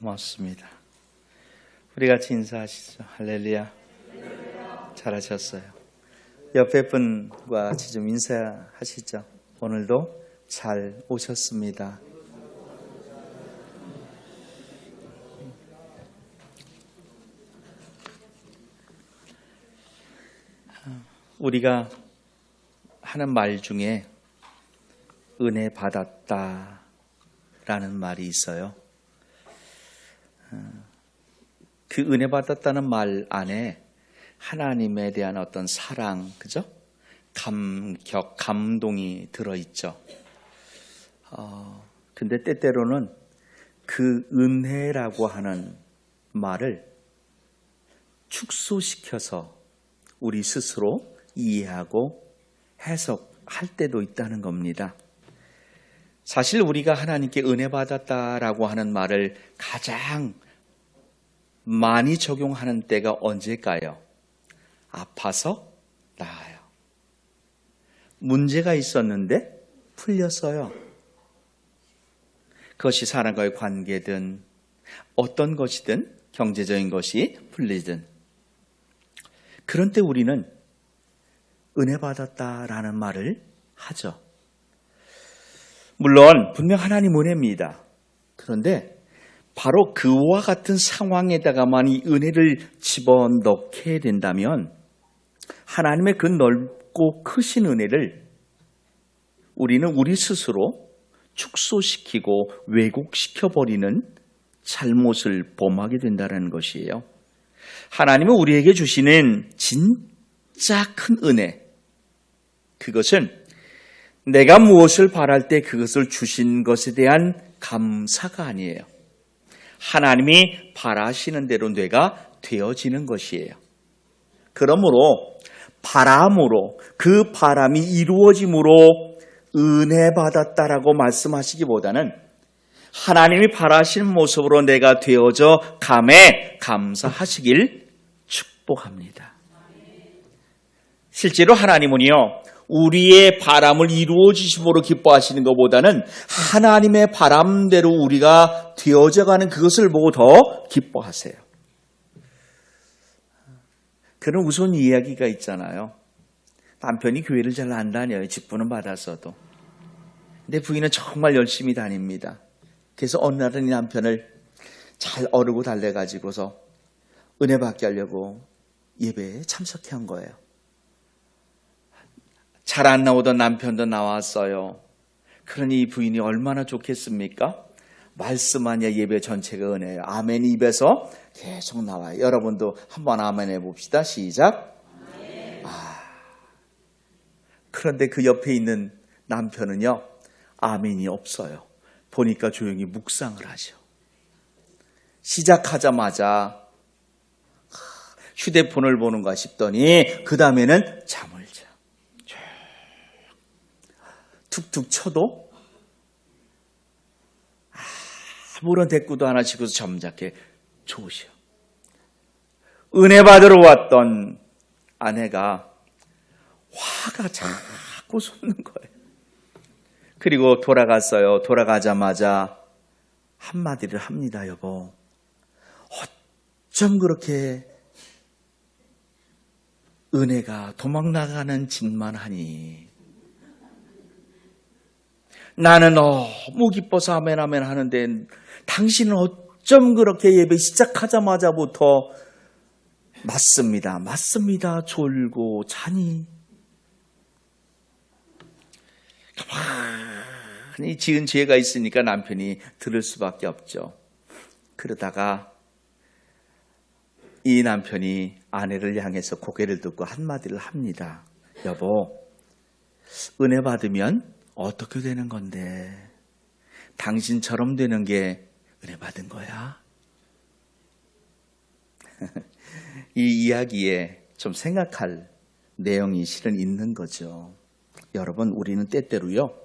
고맙습니다. 우리 같이 인사하시죠. 할렐루야. 잘하셨어요. 옆에 분과 같이 좀 인사하시죠. 오늘도 잘 오셨습니다. 우리가 하는 말 중에 은혜 받았다 라는 말이 있어요. 그 은혜 받았다는 말 안에 하나님에 대한 어떤 사랑, 그죠? 감격, 감동이 들어있죠. 근데 때때로는 그 은혜라고 하는 말을 축소시켜서 우리 스스로 이해하고 해석할 때도 있다는 겁니다. 사실 우리가 하나님께 은혜 받았다라고 하는 말을 가장 많이 적용하는 때가 언제일까요? 아파서 나아요. 문제가 있었는데 풀렸어요. 그것이 사람과의 관계든 어떤 것이든 경제적인 것이 풀리든 그런 때 우리는 은혜 받았다라는 말을 하죠. 물론 분명 하나님 은혜입니다. 그런데 바로 그와 같은 상황에다가만 이 은혜를 집어넣게 된다면 하나님의 그 넓고 크신 은혜를 우리는 우리 스스로 축소시키고 왜곡시켜버리는 잘못을 범하게 된다는 것이에요. 하나님은 우리에게 주시는 진짜 큰 은혜, 그것은 내가 무엇을 바랄 때 그것을 주신 것에 대한 감사가 아니에요. 하나님이 바라시는 대로 내가 되어지는 것이에요. 그러므로 바람으로 그 바람이 이루어짐으로 은혜 받았다라고 말씀하시기보다는 하나님이 바라시는 모습으로 내가 되어져 감에 감사하시길 축복합니다. 실제로 하나님은요, 우리의 바람을 이루어지심으로 기뻐하시는 것보다는 하나님의 바람대로 우리가 되어져가는 그것을 보고 더 기뻐하세요. 그런 우스운 이야기가 있잖아요. 남편이 교회를 잘 안 다녀요. 직분은 받았어도. 근데 부인은 정말 열심히 다닙니다. 그래서 어느 날은 이 남편을 잘 어르고 달래가지고서 은혜 받게 하려고 예배에 참석해 한 거예요. 잘 안 나오던 남편도 나왔어요. 그러니 이 부인이 얼마나 좋겠습니까? 말씀 아니야 예배 전체가 은혜예요. 아멘 입에서 계속 나와요. 여러분도 한번 아멘 해봅시다. 시작. 그런데 그 옆에 있는 남편은요, 아멘이 없어요. 보니까 조용히 묵상을 하죠. 시작하자마자 휴대폰을 보는가 싶더니 그 다음에는 잠을 자. 툭툭 쳐도 아무런 대꾸도 안 하시고서 점잖게 좋으셔. 은혜 받으러 왔던 아내가 화가 자꾸 솟는 거예요. 그리고 돌아갔어요. 돌아가자마자 한마디를 합니다. 여보, 어쩜 그렇게 은혜가 도망나가는 짓만 하니? 나는 너무 기뻐서 아멘 아멘 하는데 당신은 어쩜 그렇게 예배 시작하자마자부터 맞습니다. 맞습니다. 졸고 자니? 가만히 지은 죄가 있으니까 남편이 들을 수밖에 없죠. 그러다가 이 남편이 아내를 향해서 고개를 듣고 한마디를 합니다. 여보, 은혜 받으면 어떻게 되는 건데? 당신처럼 되는 게 은혜 받은 거야? 이 이야기에 좀 생각할 내용이 실은 있는 거죠. 여러분, 우리는 때때로요,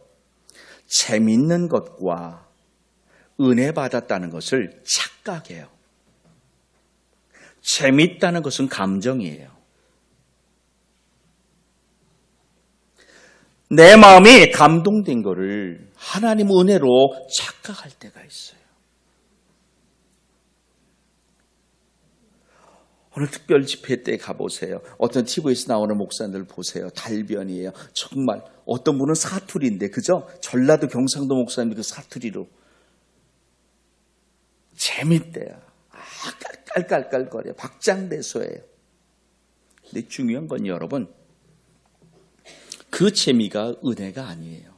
재밌는 것과 은혜 받았다는 것을 착각해요. 재밌다는 것은 감정이에요. 내 마음이 감동된 거를 하나님 은혜로 착각할 때가 있어요. 오늘 특별 집회 때 가보세요. 어떤 TV에서 나오는 목사님들 보세요. 달변이에요. 정말 어떤 분은 사투리인데 그죠? 전라도 경상도 목사님들 그 사투리로 재밌대요. 깔깔깔거려. 박장대소예요. 근데 중요한 건 여러분, 그 재미가 은혜가 아니에요.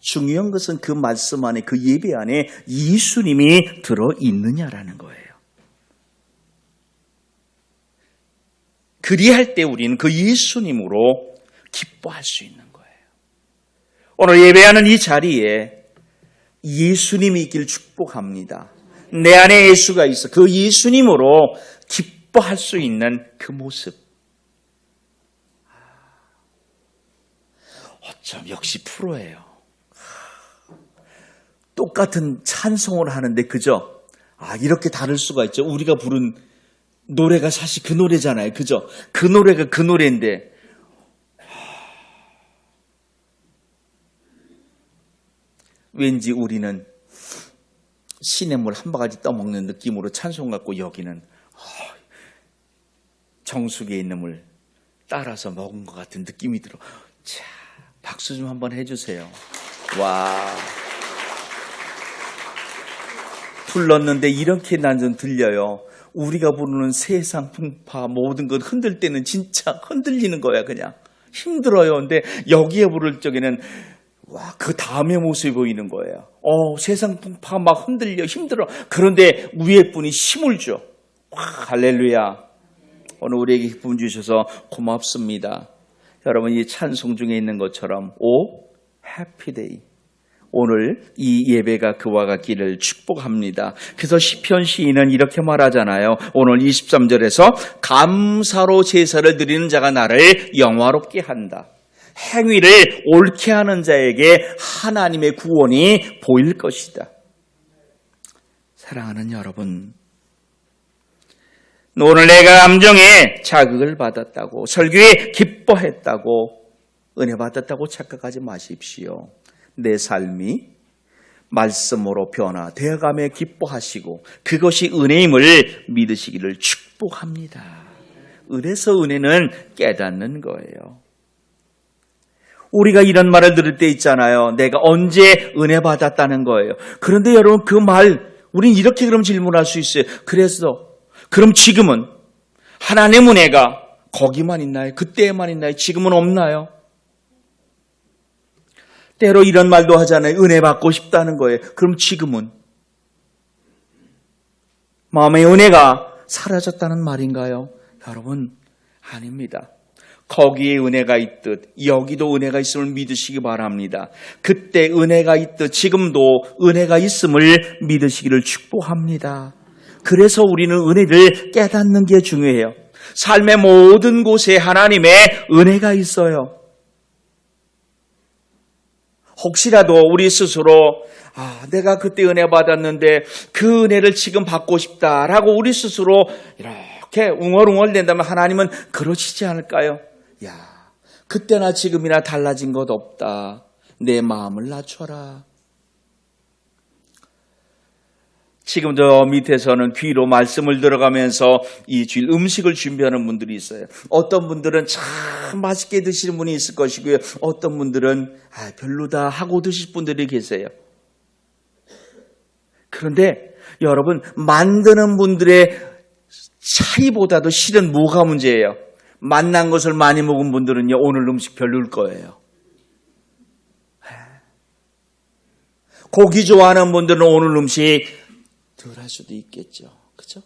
중요한 것은 그 말씀 안에, 그 예배 안에 예수님이 들어있느냐라는 거예요. 그리할 때 우리는 그 예수님으로 기뻐할 수 있는 거예요. 오늘 예배하는 이 자리에 예수님이 있길 축복합니다. 내 안에 예수가 있어. 그 예수님으로 기뻐할 수 있는 그 모습. 어쩜 역시 프로예요. 똑같은 찬송을 하는데 그죠? 이렇게 다를 수가 있죠. 우리가 부른 노래가 사실 그 노래잖아요. 그죠? 그 노래가 그 노래인데 왠지 우리는 시냇물 한 바가지 떠먹는 느낌으로 찬송 같고 여기는 정수기에 있는 물 따라서 먹은 것 같은 느낌이 들어. 자, 박수 좀 한번 해주세요. 와, 불렀는데 이렇게 난 좀 들려요. 우리가 부르는 세상 풍파 모든 것 흔들 때는 진짜 흔들리는 거야. 그냥 힘들어요. 근데 여기에 부를 적에는 와, 그 다음의 모습이 보이는 거예요. 세상 풍파 막 흔들려 힘들어. 그런데 위에 분이 힘을 줘. 와, 할렐루야. 오늘 우리에게 기쁨 주셔서 고맙습니다. 여러분, 이 찬송 중에 있는 것처럼 해피데이. 오늘 이 예배가 그와 같기를 축복합니다. 그래서 시편 시인은 이렇게 말하잖아요. 오늘 23절에서 감사로 제사를 드리는 자가 나를 영화롭게 한다. 행위를 옳게 하는 자에게 하나님의 구원이 보일 것이다. 사랑하는 여러분, 오늘 내가 감정에 자극을 받았다고, 설교에 기뻐했다고, 은혜 받았다고 착각하지 마십시오. 내 삶이 말씀으로 변화되어가며 기뻐하시고 그것이 은혜임을 믿으시기를 축복합니다. 그래서 은혜는 깨닫는 거예요. 우리가 이런 말을 들을 때 있잖아요. 내가 언제 은혜 받았다는 거예요. 그런데 여러분, 그 말 우린 이렇게 그럼 질문할 수 있어요. 그럼 지금은 하나님의 은혜가 거기만 있나요? 그때에만 있나요? 지금은 없나요? 때로 이런 말도 하잖아요. 은혜 받고 싶다는 거예요. 그럼 지금은 마음의 은혜가 사라졌다는 말인가요? 여러분, 아닙니다. 거기에 은혜가 있듯 여기도 은혜가 있음을 믿으시기 바랍니다. 그때 은혜가 있듯 지금도 은혜가 있음을 믿으시기를 축복합니다. 그래서 우리는 은혜를 깨닫는 게 중요해요. 삶의 모든 곳에 하나님의 은혜가 있어요. 혹시라도 우리 스스로 내가 그때 은혜 받았는데 그 은혜를 지금 받고 싶다라고 우리 스스로 이렇게 웅얼웅얼 된다면 하나님은 그러시지 않을까요? 그때나 지금이나 달라진 것 없다. 내 마음을 낮춰라. 지금 저 밑에서는 귀로 말씀을 들어가면서 이 주일 음식을 준비하는 분들이 있어요. 어떤 분들은 참 맛있게 드시는 분이 있을 것이고요. 어떤 분들은 별로다 하고 드실 분들이 계세요. 그런데 여러분, 만드는 분들의 차이보다도 실은 뭐가 문제예요? 맛난 것을 많이 먹은 분들은요, 오늘 음식 별로일 거예요. 고기 좋아하는 분들은 오늘 음식 덜 할 수도 있겠죠. 그렇죠?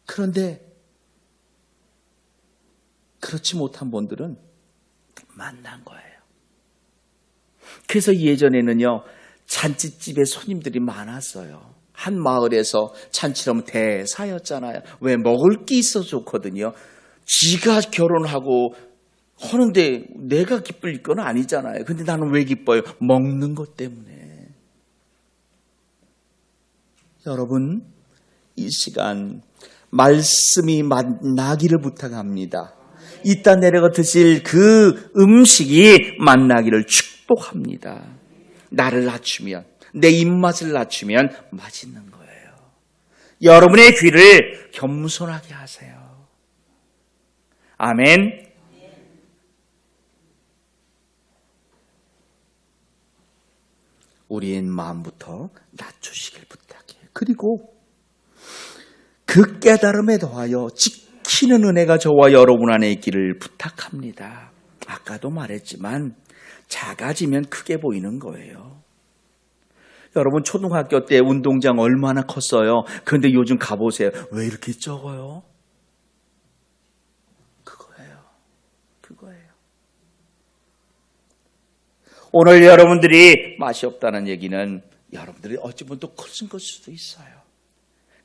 그런데 그렇지 못한 분들은 만난 거예요. 그래서 예전에는요, 잔치집에 손님들이 많았어요. 한 마을에서 잔치라면 대사였잖아요. 왜? 먹을 게 있어 좋거든요. 지가 결혼하고 하는데 내가 기쁠 건 아니잖아요. 근데 나는 왜 기뻐요? 먹는 것 때문에. 여러분, 이 시간 말씀이 만나기를 부탁합니다. 이따 내려가 드실 그 음식이 만나기를 축복합니다. 나를 낮추면, 내 입맛을 낮추면 맛있는 거예요. 여러분의 귀를 겸손하게 하세요. 아멘. 우리의 마음부터 낮추시길 부탁해요. 그리고 그 깨달음에 더하여 지키는 은혜가 저와 여러분 안에 있기를 부탁합니다. 아까도 말했지만 작아지면 크게 보이는 거예요. 여러분 초등학교 때 운동장 얼마나 컸어요? 그런데 요즘 가보세요. 왜 이렇게 적어요? 그거예요. 오늘 여러분들이 맛이 없다는 얘기는 여러분들이 어찌 보면 또 커진 걸 수도 있어요.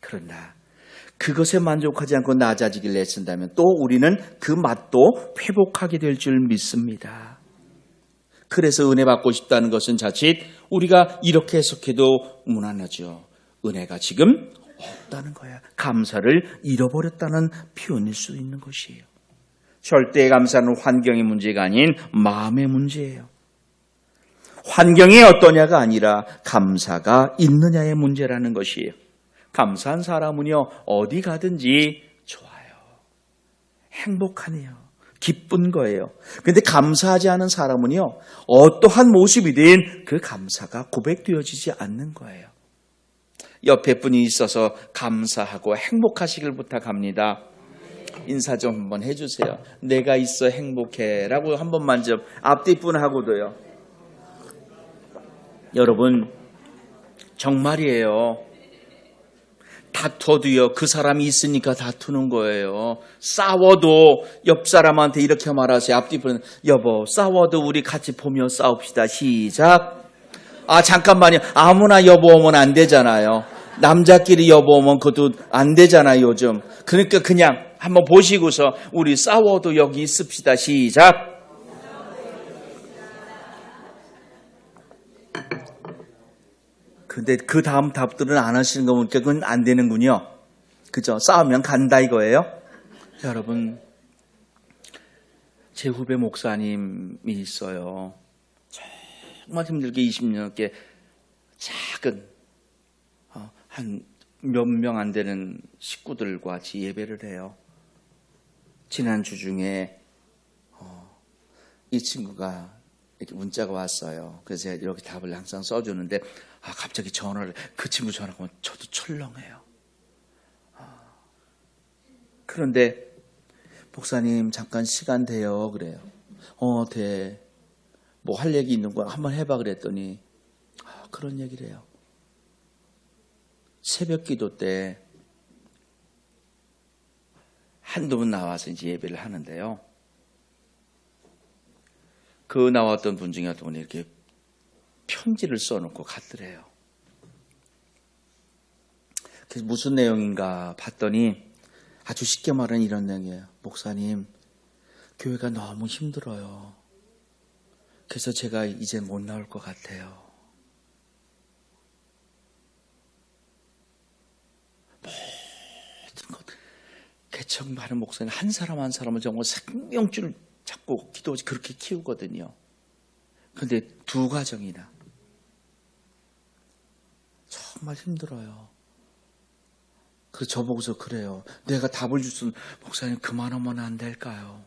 그러나 그것에 만족하지 않고 낮아지길 애쓴다면 또 우리는 그 맛도 회복하게 될 줄 믿습니다. 그래서 은혜 받고 싶다는 것은 자칫 우리가 이렇게 해석해도 무난하죠. 은혜가 지금 없다는 거야. 감사를 잃어버렸다는 표현일 수 있는 것이에요. 절대 감사는 환경의 문제가 아닌 마음의 문제예요. 환경이 어떠냐가 아니라 감사가 있느냐의 문제라는 것이에요. 감사한 사람은요, 어디 가든지 좋아요. 행복하네요. 기쁜 거예요. 그런데 감사하지 않은 사람은요, 어떠한 모습이든 그 감사가 고백되어지지 않는 거예요. 옆에 분이 있어서 감사하고 행복하시길 부탁합니다. 인사 좀 한번 해주세요. 내가 있어 행복해 라고 한 번만 좀 앞뒤 분하고도요. 여러분 정말이에요. 다퉈도요, 그 사람이 있으니까 다투는 거예요. 싸워도 옆 사람한테 이렇게 말하세요. 앞뒤 분은 여보 싸워도 우리 같이 보며 싸웁시다. 시작. 아 잠깐만요. 아무나 여보 오면 안 되잖아요. 남자끼리 여보 오면 그것도 안 되잖아요 요즘. 그러니까 그냥 한번 보시고서 우리 싸워도 여기 있읍시다. 시작. 근데 그 다음 답들은 안 하시는 거 보니까 그건 안 되는군요. 그죠? 싸우면 간다 이거예요. 여러분 제 후배 목사님이 있어요. 정말 힘들게 20년께 작은 한 몇 명 안 되는 식구들과 같이 예배를 해요. 지난주 중에 이 친구가 이렇게 문자가 왔어요. 그래서 제가 이렇게 답을 항상 써주는데 갑자기 전화를 그 친구 전화가 오면 저도 철렁해요. 그런데 목사님 잠깐 시간 돼요 그래요. 돼. 뭐 할 얘기 있는 거야 한번 해봐 그랬더니 그런 얘기를 해요. 새벽 기도 때 한두 분 나와서 이제 예배를 하는데요. 그 나왔던 분 중에 어떤 분이 이렇게 편지를 써놓고 갔더래요. 그래서 무슨 내용인가 봤더니 아주 쉽게 말하는 이런 내용이에요. 목사님, 교회가 너무 힘들어요. 그래서 제가 이제 못 나올 것 같아요. 모든 것 개척 많은 목사님 한 사람 한 사람은 정말 생명줄 잡고 기도하지 그렇게 키우거든요. 그런데 두 가정이나 정말 힘들어요. 그래서 저보고서 그래요. 내가 답을 줄 수는 목사님 그만하면 안 될까요?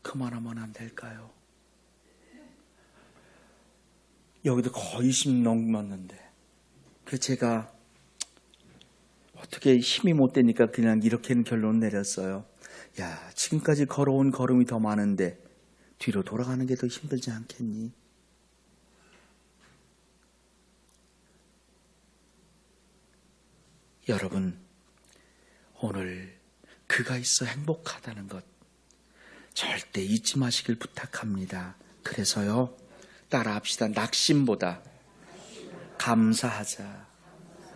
그만하면 안 될까요? 여기도 거의 20 넘었는데 그래서 제가 어떻게 힘이 못 되니까 그냥 이렇게는 결론 내렸어요. 야, 지금까지 걸어온 걸음이 더 많은데 뒤로 돌아가는 게 더 힘들지 않겠니? 여러분, 오늘 그가 있어 행복하다는 것 절대 잊지 마시길 부탁합니다. 그래서요, 따라합시다. 낙심보다 감사하자.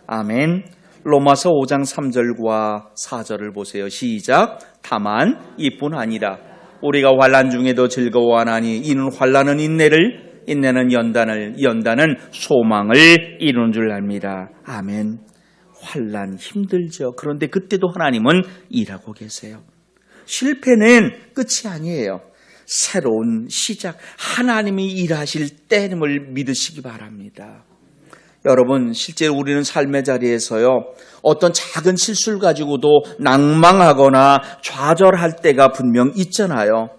아멘. 로마서 5장 3절과 4절을 보세요. 시작. 다만 이뿐 아니라 우리가 환난 중에도 즐거워하나니 이는 환난은 인내를, 인내는 연단을, 연단은 소망을 이루는 줄 압니다. 아멘. 환난 힘들죠. 그런데 그때도 하나님은 일하고 계세요. 실패는 끝이 아니에요. 새로운 시작, 하나님이 일하실 때임을 믿으시기 바랍니다. 여러분, 실제로 우리는 삶의 자리에서요, 어떤 작은 실수를 가지고도 낭망하거나 좌절할 때가 분명 있잖아요.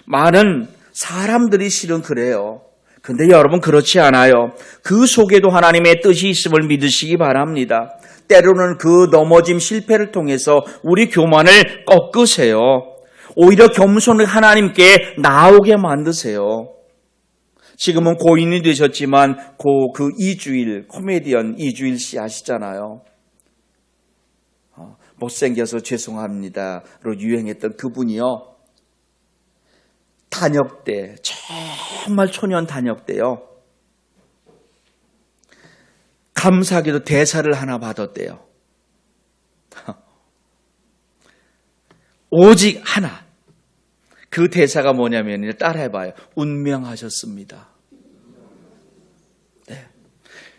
많은 사람들이 실은 그래요. 근데 여러분, 그렇지 않아요. 그 속에도 하나님의 뜻이 있음을 믿으시기 바랍니다. 때로는 그 넘어짐 실패를 통해서 우리 교만을 꺾으세요. 오히려 겸손을 하나님께 나오게 만드세요. 지금은 고인이 되셨지만 그 이주일, 코미디언 이주일 씨 아시잖아요. 못생겨서 죄송합니다로 유행했던 그분이요. 단역 때, 정말 초년 단역 때요. 감사하게도 대사를 하나 받았대요. 오직 하나. 그 대사가 뭐냐면 따라해봐요. 운명하셨습니다. 네.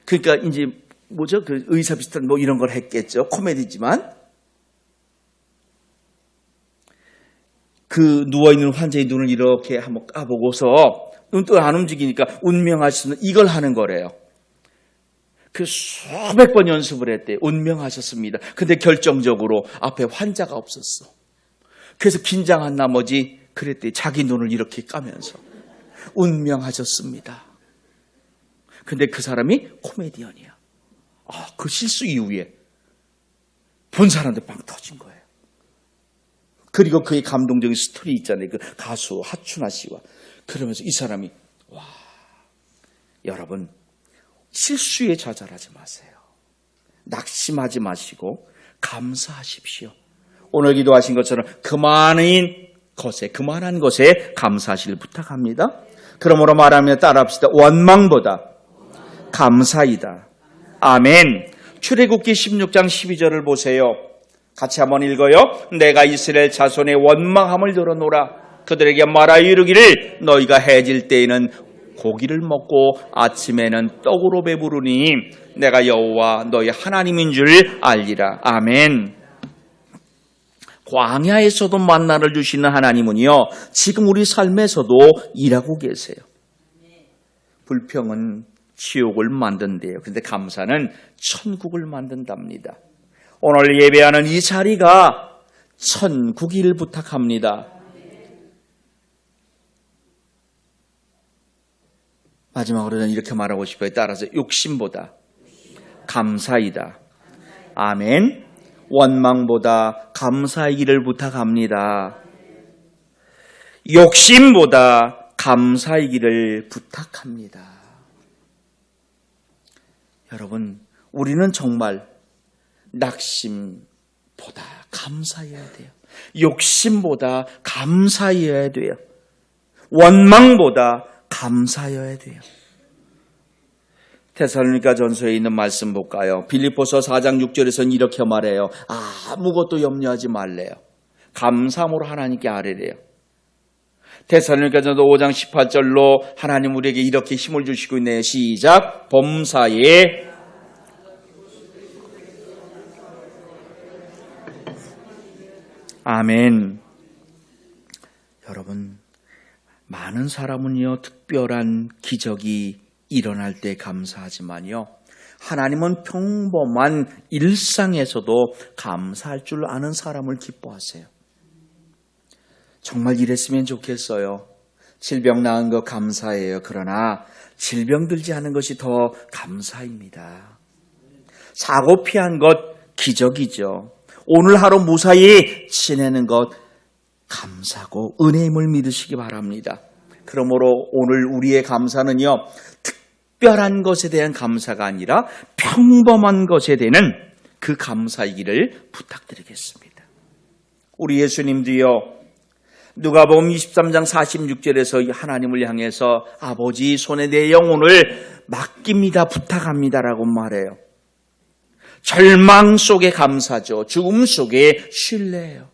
그러니까 이제 뭐죠? 그 의사 비슷한 뭐 이런 걸 했겠죠. 코미디지만 그 누워있는 환자의 눈을 이렇게 한번 까보고서 눈 또 안 움직이니까 운명하셨습니다. 이걸 하는 거래요. 그 수백 번 연습을 했대. 운명하셨습니다. 근데 결정적으로 앞에 환자가 없었어. 그래서 긴장한 나머지 그랬대. 자기 눈을 이렇게 까면서 운명하셨습니다. 근데 그 사람이 코미디언이야. 그 실수 이후에 본 사람들 빵 터진 거예요. 그리고 그의 감동적인 스토리 있잖아요. 그 가수 하춘아 씨와. 그러면서 이 사람이 여러분, 실수에 좌절하지 마세요. 낙심하지 마시고 감사하십시오. 오늘 기도하신 것처럼 그만한 것에 감사하시길 부탁합니다. 그러므로 말하며 따라합시다. 원망보다 감사이다. 아멘. 출애굽기 16장 12절을 보세요. 같이 한번 읽어요. 내가 이스라엘 자손의 원망함을 들어노라. 그들에게 말하여 이르기를 너희가 해질 때에는 고기를 먹고 아침에는 떡으로 배부르니 내가 여호와 너희 하나님인 줄 알리라. 아멘. 광야에서도 만나를 주시는 하나님은요, 지금 우리 삶에서도 일하고 계세요. 불평은 지옥을 만든대요. 그런데 감사는 천국을 만든답니다. 오늘 예배하는 이 자리가 천국이를 부탁합니다. 마지막으로 저는 이렇게 말하고 싶어요. 따라서 욕심보다 감사이다. 아멘. 원망보다 감사이기를 부탁합니다. 욕심보다 감사이기를 부탁합니다. 여러분, 우리는 정말 낙심보다 감사해야 돼요. 욕심보다 감사해야 돼요. 원망보다 감사해야 돼요. 데살로니가 전서에 있는 말씀 볼까요? 빌립보서 4장 6절에서는 이렇게 말해요. 아무것도 염려하지 말래요. 감사함으로 하나님께 아뢰래요. 데살로니가 전서 5장 18절로 하나님 우리에게 이렇게 힘을 주시고 있네요. 시작. 범사에 아멘. 여러분, 많은 사람은요, 특별한 기적이 일어날 때 감사하지만요, 하나님은 평범한 일상에서도 감사할 줄 아는 사람을 기뻐하세요. 정말 이랬으면 좋겠어요. 질병 나은 거 감사해요. 그러나 질병 들지 않은 것이 더 감사입니다. 사고 피한 것 기적이죠. 오늘 하루 무사히 지내는 것 감사고 은혜임을 믿으시기 바랍니다. 그러므로 오늘 우리의 감사는요, 특별한 것에 대한 감사가 아니라 평범한 것에 대한 그 감사이기를 부탁드리겠습니다. 우리 예수님도요, 누가복음 23장 46절에서 하나님을 향해서 아버지 손에 내 영혼을 맡깁니다, 부탁합니다라고 말해요. 절망 속에 감사죠. 죽음 속에 신뢰예요.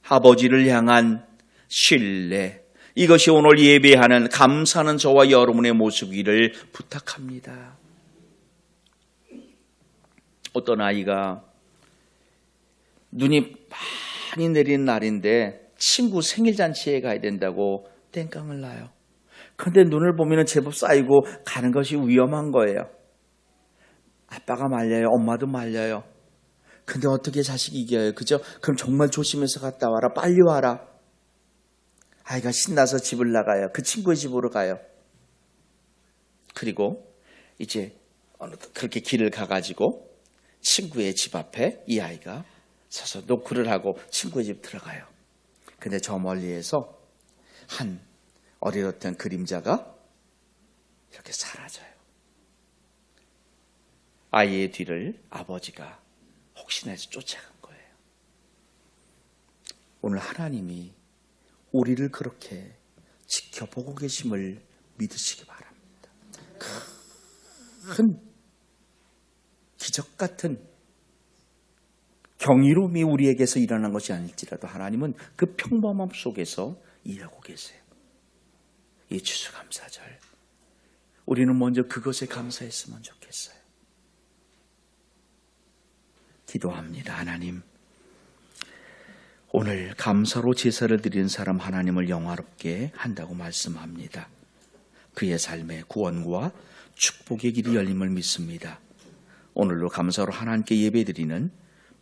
아버지를 향한 신뢰. 이것이 오늘 예배하는 감사하는 저와 여러분의 모습이기를 부탁합니다. 어떤 아이가 눈이 많이 내리는 날인데 친구 생일잔치에 가야 된다고 땡깡을 놔요. 그런데 눈을 보면 제법 쌓이고 가는 것이 위험한 거예요. 아빠가 말려요. 엄마도 말려요. 근데 어떻게 자식이 이겨요? 그죠? 그럼 정말 조심해서 갔다 와라. 빨리 와라. 아이가 신나서 집을 나가요. 그 친구의 집으로 가요. 그리고 이제 그렇게 길을 가가지고 친구의 집 앞에 이 아이가 서서 노크를 하고 친구의 집 들어가요. 근데 저 멀리에서 한 어리었던 그림자가 이렇게 사라져요. 아이의 뒤를 아버지가 혹시나 해서 쫓아간 거예요. 오늘 하나님이 우리를 그렇게 지켜보고 계심을 믿으시기 바랍니다. 큰 기적 같은 경이로움이 우리에게서 일어난 것이 아닐지라도 하나님은 그 평범함 속에서 일하고 계세요. 이 추수감사절 우리는 먼저 그것에 감사했으면 좋겠어요. 기도합니다. 하나님, 오늘 감사로 제사를 드리는 사람 하나님을 영화롭게 한다고 말씀합니다. 그의 삶에 구원과 축복의 길이 열림을 믿습니다. 오늘로 감사로 하나님께 예배드리는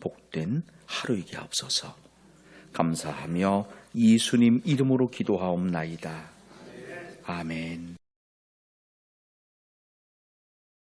복된 하루이게 하옵소서. 감사하며 예수님 이름으로 기도하옵나이다. 아멘.